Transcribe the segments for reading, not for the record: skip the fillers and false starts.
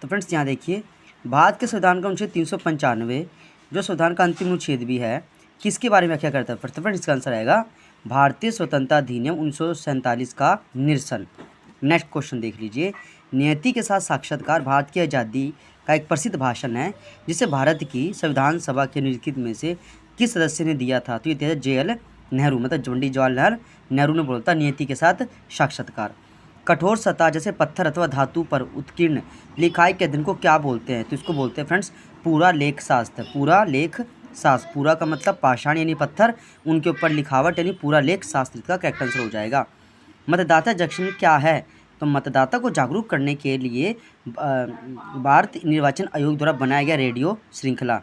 तो फ्रेंड्स यहाँ देखिए, भारत के संविधान का अनुच्छेद 395 जो संविधान का अंतिम अनुच्छेद भी है, किसके बारे में व्याख्या करता है? तो फ्रेंड्स इसका आंसर आएगा भारतीय स्वतंत्रता अधिनियम 1947 का निरसन। नेक्स्ट क्वेश्चन देख लीजिए, नियति के साथ साक्षात्कार भारत की आज़ादी का एक प्रसिद्ध भाषण है जिसे भारत की संविधान सभा के निम्नलिखित में से किस सदस्य ने दिया था? तो ये दिया JL नेहरू, मतलब पंडित जवाहरलाल नेहरू ने बोलता नियति के साथ साक्षात्कार। कठोर सतह जैसे पत्थर अथवा धातु पर उत्कीर्ण लिखाई के अध्ययन को क्या बोलते हैं? तो इसको बोलते हैं फ्रेंड्स पूरा लेख शास्त्र। पूरा लेख शास्त्र, पूरा का मतलब पाषाण यानी पत्थर, उनके ऊपर लिखावट यानी पूरा लेख शास्त्र का करेक्ट आंसर हो जाएगा। मतदाता जंक्शन क्या है? तो मतदाता को जागरूक करने के लिए भारत निर्वाचन आयोग द्वारा बनाया गया रेडियो श्रृंखला।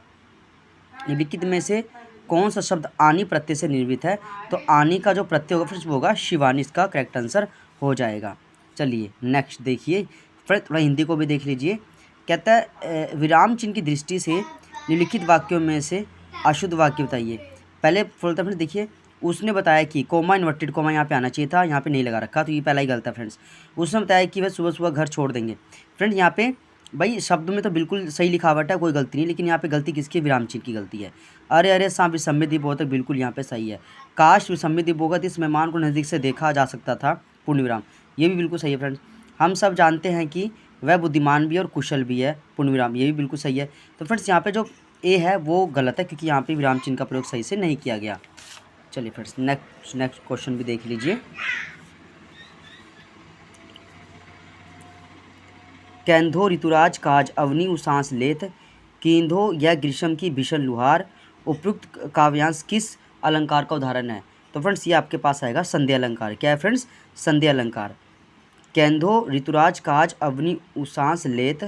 निम्नलिखित में से कौन सा शब्द आनी प्रत्यय से निर्मित है? तो आनी का जो प्रत्यय होगा फिर होगा शिवानी, इसका करेक्ट आंसर हो जाएगा। चलिए नेक्स्ट देखिए, फिर थोड़ा हिंदी को भी देख लीजिए। कहता है विराम चिन्ह की दृष्टि से निम्नलिखित वाक्यों में से अशुद्ध वाक्य बताइए। पहले बोलता फ्रेंड्स देखिए, उसने बताया कि कोमा इन्वर्टेड कोमा यहाँ पे आना चाहिए था, यहाँ पे नहीं लगा रखा, तो ये पहला ही गलत है फ्रेंड्स। उसने बताया कि वह सुबह सुबह घर छोड़ देंगे। फ्रेंड्स यहाँ पे भाई शब्द में तो बिल्कुल सही लिखावट है, कोई गलती नहीं, लेकिन यहाँ पे गलती किसकी? विराम चिन्ह की गलती है। अरे अरे सांप विसम्मित बोधक बिल्कुल यहाँ पे सही है। काश विसम्मित बोगत इस मेहमान को नज़दीक से देखा जा सकता था, पूर्ण विराम, ये भी बिल्कुल सही है फ्रेंड्स। हम सब जानते हैं कि वह बुद्धिमान भी है और कुशल भी है, पूर्ण विराम, ये भी बिल्कुल सही है। तो फ्रेंड्स यहाँ पे जो ए है वो गलत है क्योंकि यहाँ पे विराम चिन्ह का प्रयोग सही से नहीं किया गया। चलिए फ्रेंड्स नेक्स्ट क्वेश्चन भी देख लीजिए। कैंधो ऋतुराज काज अवनी उसांस लेत, कींधो यह ग्रीष्म की भीषण लुहार, उपयुक्त काव्यांश किस अलंकार का उदाहरण है? तो फ्रेंड्स ये आपके पास आएगा संध्या अलंकार। क्या है फ्रेंड्स? संध्या अलंकार। कैंधो ऋतुराज काज अवनी उसांस लेत,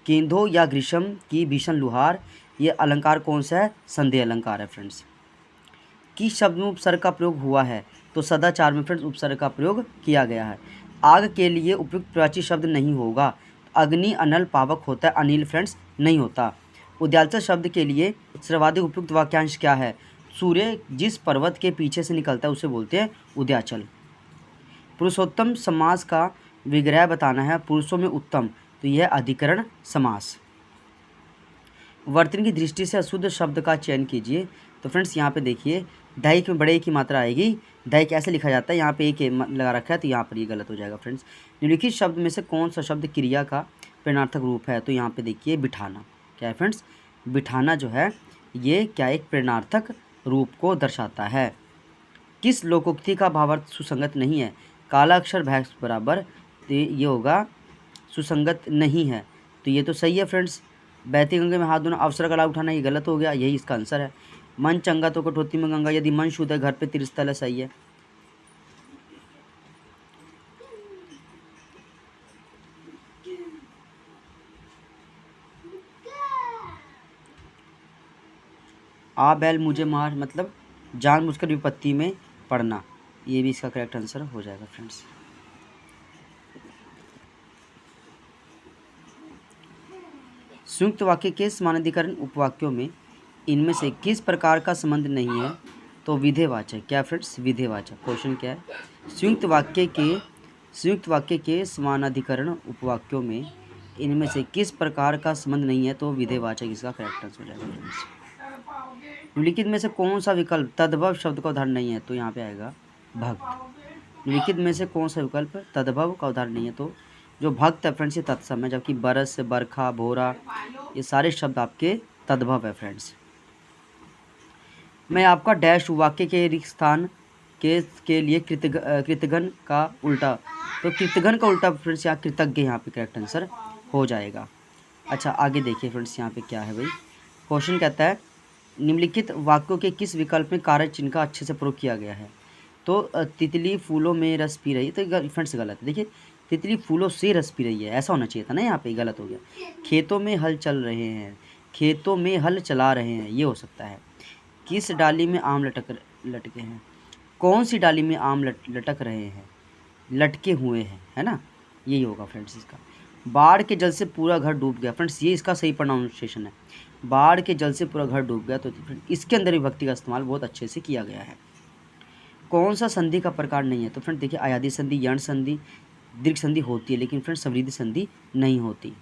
कींधो या ग्रीष्म की भीषण लुहार, ये अलंकार कौन सा है? संध्या अलंकार है फ्रेंड्स। किस शब्द में उपसर्ग का प्रयोग हुआ है? तो सदाचार में फ्रेंड्स उपसर्ग का प्रयोग किया गया है। आग के लिए उपयुक्त प्राची शब्द नहीं होगा, अग्नि अनल पावक होता है, अनिल फ्रेंड्स नहीं होता। उद्यालचल शब्द के लिए सर्वाधिक उपयुक्त वाक्यांश क्या है? सूर्य जिस पर्वत के पीछे से निकलता है उसे बोलते हैं उद्याचल। पुरुषोत्तम समास का विग्रह बताना है, पुरुषों में उत्तम, तो यह अधिकरण समास। वर्तन की दृष्टि से अशुद्ध शब्द का चयन कीजिए। तो फ्रेंड्स यहाँ पे देखिए, दैहिक में बड़े की मात्रा आएगी, दैहिक ऐसे लिखा जाता है, यहाँ पे एक लगा रखा है तो यहाँ पर ये गलत हो जाएगा फ्रेंड्स। निम्नलिखित शब्द में से कौन सा शब्द क्रिया का प्रेरणार्थक रूप है? तो यहाँ पे देखिए बिठाना। क्या है फ्रेंड्स? बिठाना जो है ये क्या एक प्रेरणार्थक रूप को दर्शाता है। किस लोकोक्ति का भावार्थ सुसंगत नहीं है? काला अक्षर भैंस बराबर, तो ये होगा सुसंगत नहीं है, तो ये तो सही है फ्रेंड्स। बहती गंगा में हाथ धोना, अवसर गला उठाना, ये गलत हो गया, यही इसका आंसर है। मन चंगा तो कटौती में गंगा, यदि मन शुद्ध है घर पे तीर्थस्थल है, सही है। आ बैल मुझे मार, मतलब जानबूझकर विपत्ति में पड़ना, ये भी इसका करेक्ट आंसर हो जाएगा फ्रेंड्स। संयुक्त वाक्य के समानाधिकरण उपवाक्यों में इनमें से किस प्रकार का संबंध नहीं है? तो विधेयवाचक। क्या फ्रेंड्स? विधेयवाचक। क्वेश्चन क्या है? संयुक्त वाक्य के समानाधिकरण उपवाक्यों में इनमें से किस प्रकार का संबंध नहीं है? तो विधेयवाचक इसका करेक्ट आंसर हो जाएगा फ्रेंड्स। निम्नलिखित में से कौन सा विकल्प तद्भव शब्द का उदाहरण नहीं है? तो यहाँ पे आएगा भक्त। निम्नलिखित में से कौन सा विकल्प तद्भव का उदाहरण नहीं है? तो जो भक्त है फ्रेंड्स ये तत्सम है, जबकि बरस, बरखा, भोरा, ये सारे शब्द आपके तद्भव है फ्रेंड्स। मैं आपका डैश वाक्य के रिक्त स्थान के लिए कृतघ्न का उल्टा, तो कृतघ्न का उल्टा फ्रेंड्स यहाँ कृतज्ञ, यहाँ पे करेक्ट आंसर हो जाएगा। अच्छा आगे देखिए फ्रेंड्स, यहाँ पे क्या है भाई, क्वेश्चन कहता है निम्नलिखित वाक्यों के किस विकल्प में कारक चिन्ह का अच्छे से प्रयोग किया गया है? तो तितली फूलों में रस पी रही, तो फ्रेंड्स गलत है। देखिए तितली फूलों से रस पी रही है, ऐसा होना चाहिए था ना, यहाँ पे गलत हो गया। खेतों में हल चल रहे हैं, खेतों में हल चला रहे हैं, ये हो सकता है। किस डाली में आम लटके हैं? कौन सी डाली में आम लटक रहे हैं? लटके हुए हैं, है ना, यही होगा फ्रेंड्स इसका। बाढ़ के जल से पूरा घर डूब गया, फ्रेंड्स ये इसका सही प्रोनाउंसिएशन है। बाढ़ के जल से पूरा घर डूब गया, तो इसके अंदर विभक्ति का इस्तेमाल बहुत अच्छे से किया गया है। कौन सा संधि का प्रकार नहीं है? तो फ्रेंड देखिए अयादी संधि, यण संधि, दीर्घ संधि होती है, लेकिन फ्रेंड्स समृद्धि संधि नहीं होती।